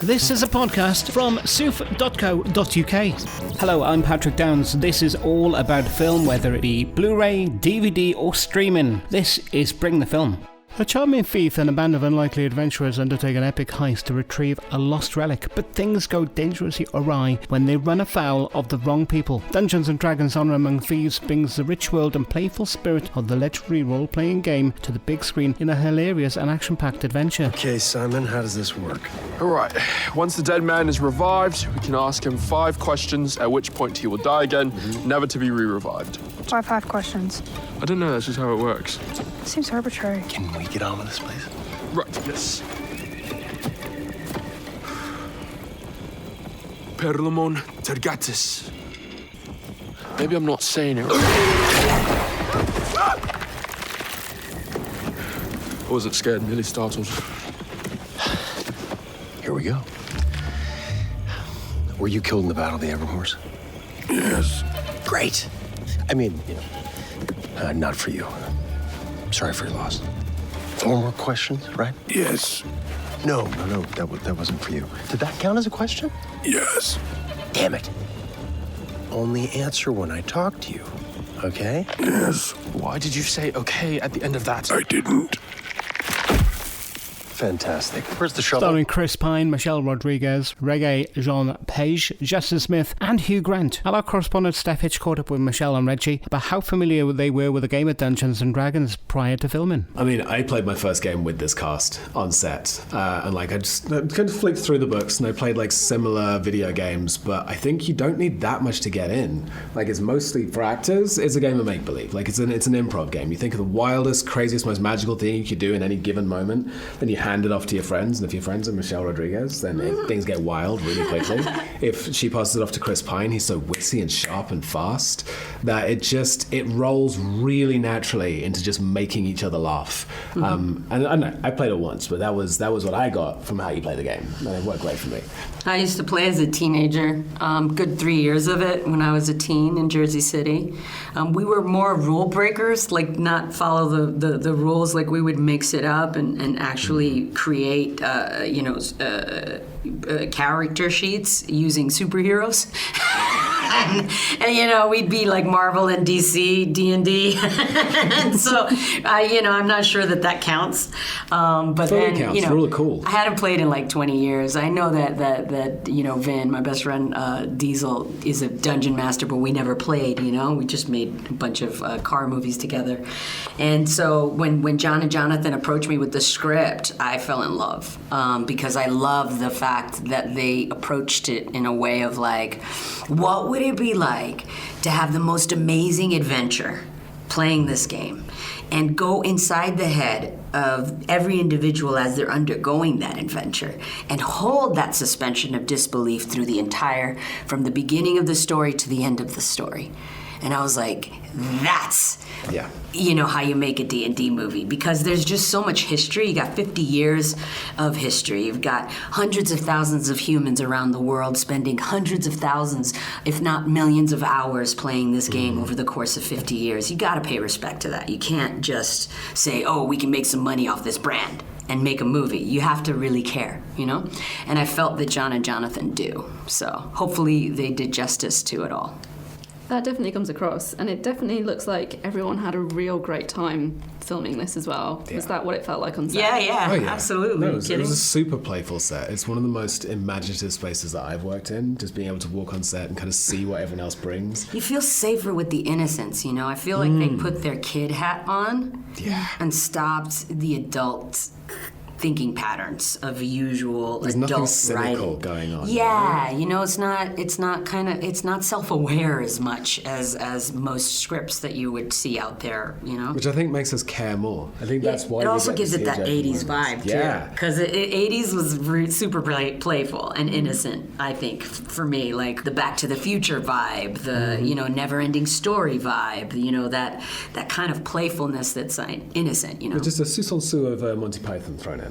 This is a podcast from soof.co.uk. Hello, I'm Patrick Downs. This is all about film, whether it be Blu-ray, DVD or streaming. This is Bring the Film. A charming thief and a band of unlikely adventurers undertake an epic heist to retrieve a lost relic, but things go dangerously awry when they run afoul of the wrong people. Dungeons & Dragons Honor Among Thieves brings the rich world and playful spirit of the legendary role-playing game to the big screen in a hilarious and action-packed adventure. Okay, Simon, how does this work? All right, once the dead man is revived, we can ask him 5 questions, at which point he will die again, never to be re-revived. Why 5 questions? I don't know, that's just how it works. Seems arbitrary. Can we get on with this, please? Right, yes. Perlamon tergatis. Maybe I'm not saying it right. I wasn't scared, nearly startled. Here we go. Were you killed in the Battle of the Everhorse? Yes. Great. I mean, not for you. Sorry for your loss. 4 more questions, right? Yes. No, that wasn't for you. Did that count as a question? Yes. Damn it. Only answer when I talk to you, okay? Yes. Why did you say okay at the end of that? I didn't. Fantastic. Where's the shovel? Starring Chris Pine, Michelle Rodriguez, REGÉ-JEAN Page, Justin Smith and Hugh Grant. Our correspondent STEPH Hitch caught up with Michelle and Reggie about how familiar they were with the game of Dungeons & Dragons prior to filming. I mean, I played my first game with this cast on set, and I just kind of flicked through the books, and I played similar video games, but I think you don't need that much to get in. It's mostly for actors. It's a game of make-believe. It's an improv game. You think of the wildest, craziest, most magical thing you could do in any given moment, then you hand it off to your friends, and if your friends are Michelle Rodriguez, then things get wild really quickly. If she passes it off to Chris Pine, he's so witty and sharp and fast that it rolls really naturally into just making each other laugh. And I don't know, I played it once, but that was what I got from how you play the game, and it worked great for me. I used to play as a teenager, good 3 years of it when I was a teen in Jersey City. We were more rule breakers, not follow the rules, we would mix it up and actually create character sheets using superheroes. and we'd be like Marvel and DC, D&D. And so, I'm not sure that counts. But totally then, counts. Really cool. I hadn't played in 20 years. I know that Vin, my best friend, Diesel, is a dungeon master, but we never played, We just made a bunch of car movies together. And so when John and Jonathan approached me with the script, I fell in love because I love the fact that they approached it in a way of what would it be like to have the most amazing adventure playing this game and go inside the head of every individual as they're undergoing that adventure and hold that suspension of disbelief through from the beginning of the story to the end of the story. And I was like, that's, how you make a D&D movie, because there's just so much history. You got 50 years of history. You've got hundreds of thousands of humans around the world spending hundreds of thousands, if not millions of hours playing this game over the course of 50 years. You got to pay respect to that. You can't just say, oh, we can make some money off this brand and make a movie. You have to really care, And I felt that John and Jonathan do. So hopefully they did justice to it all. That definitely comes across, and it definitely looks like everyone had a real great time filming this as well. Yeah. Was that what it felt like on set? Yeah, absolutely. No, it was a super playful set. It's one of the most imaginative spaces that I've worked in, just being able to walk on set and kind of see what everyone else brings. You feel safer with the innocence, I feel like they put their kid hat on and stopped the adult thinking patterns of usual There's adult nothing cynical writing going on. Yeah, it's not self-aware as much as most scripts that you would see out there, Which I think makes us care more. I think that's why it also gives it that 80s vibe too. Yeah. Because 80s was super playful and innocent, I think, for me. The Back to the Future vibe, the never-ending story vibe, that kind of playfulness that's innocent, But just a sous-en-sous of Monty Python thrown in.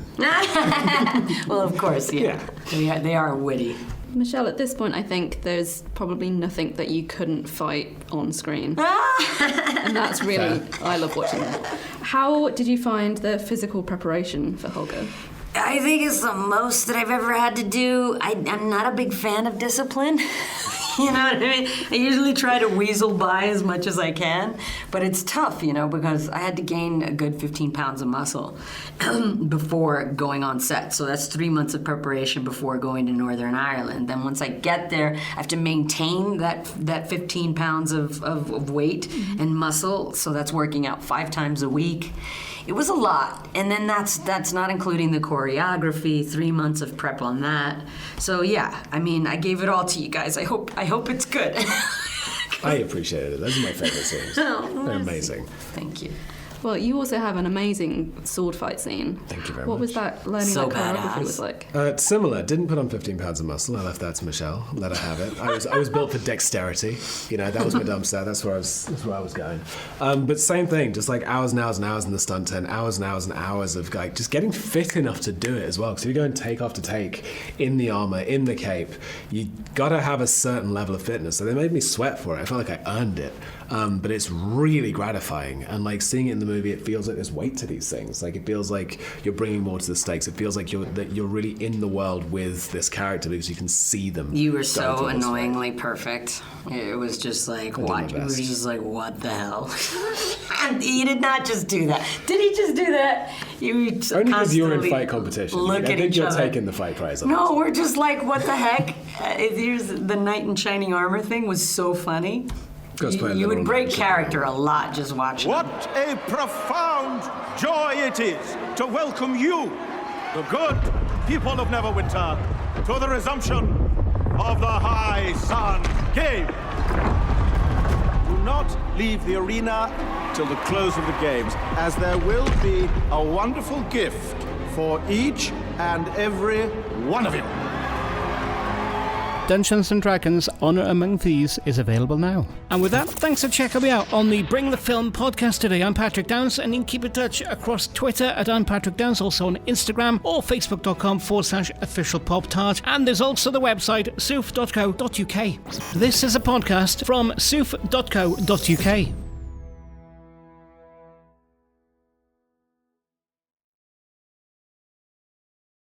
Well, of course, yeah. They are witty. Michelle, at this point, I think there's probably nothing that you couldn't fight on screen. And that's really, I love watching that. How did you find the physical preparation for Holga? I I think it's the most that I've ever had to do. I'm not a big fan of discipline. You know what I mean? I usually try to weasel by as much as I can, but it's tough, you know, because I had to gain a good 15 pounds of muscle before going on set. So that's 3 months of preparation before going to Northern Ireland. Then once I get there, I have to maintain that 15 pounds of weight and muscle. So that's working out 5 times a week. It was a lot, and then that's not including the choreography, 3 months of prep on that. So yeah, I mean, I gave it all to you guys. I hope it's good. I appreciated it. Those are my favorite scenes. They're amazing. Thank you. Well, you also have an amazing sword fight scene. Thank you very much. What was that learning So that choreography badass. was like? Similar. Didn't put on 15 pounds of muscle. I left that to Michelle. Let her have it. I was built for dexterity. You know, that was my dump set. That's where I was going. But same thing. Just like hours and hours and hours in the stunt tent. Hours and hours and hours of like just getting fit enough to do it as well. Because if you go and take after take in the armor, in the cape, you gotta have a certain level of fitness. So they made me sweat for it. I felt like I earned it. But it's really gratifying, and like seeing it in the movie, it feels like there's weight to these things. Like it feels like you're bringing more to the stakes. It feels like you're really in the world with this character because you can see them. You were going so through this annoyingly perfect. It was just like, what? It was just like, what the hell? And he did not just do that. Did he just do that? Only because you're in fight competition. Look I at think each you're other. taking the fight prize. No, we're just like, what the heck? Here's the knight in shining armor thing was so funny. You would break character a lot just watching. What a profound joy it is to welcome you, the good people of Neverwinter, to the resumption of the High Sun Game. Do not leave the arena till the close of the games, as there will be a wonderful gift for each and every one of you. Dungeons & Dragons Honor Among Thieves is available now. And with that, thanks for checking me out on the Bring the Film podcast today. I'm Patrick Downs, and you can keep in touch across Twitter at I'm Patrick Downs, also on Instagram or facebook.com/officialpoptart. And there's also the website soof.co.uk. This is a podcast from soof.co.uk.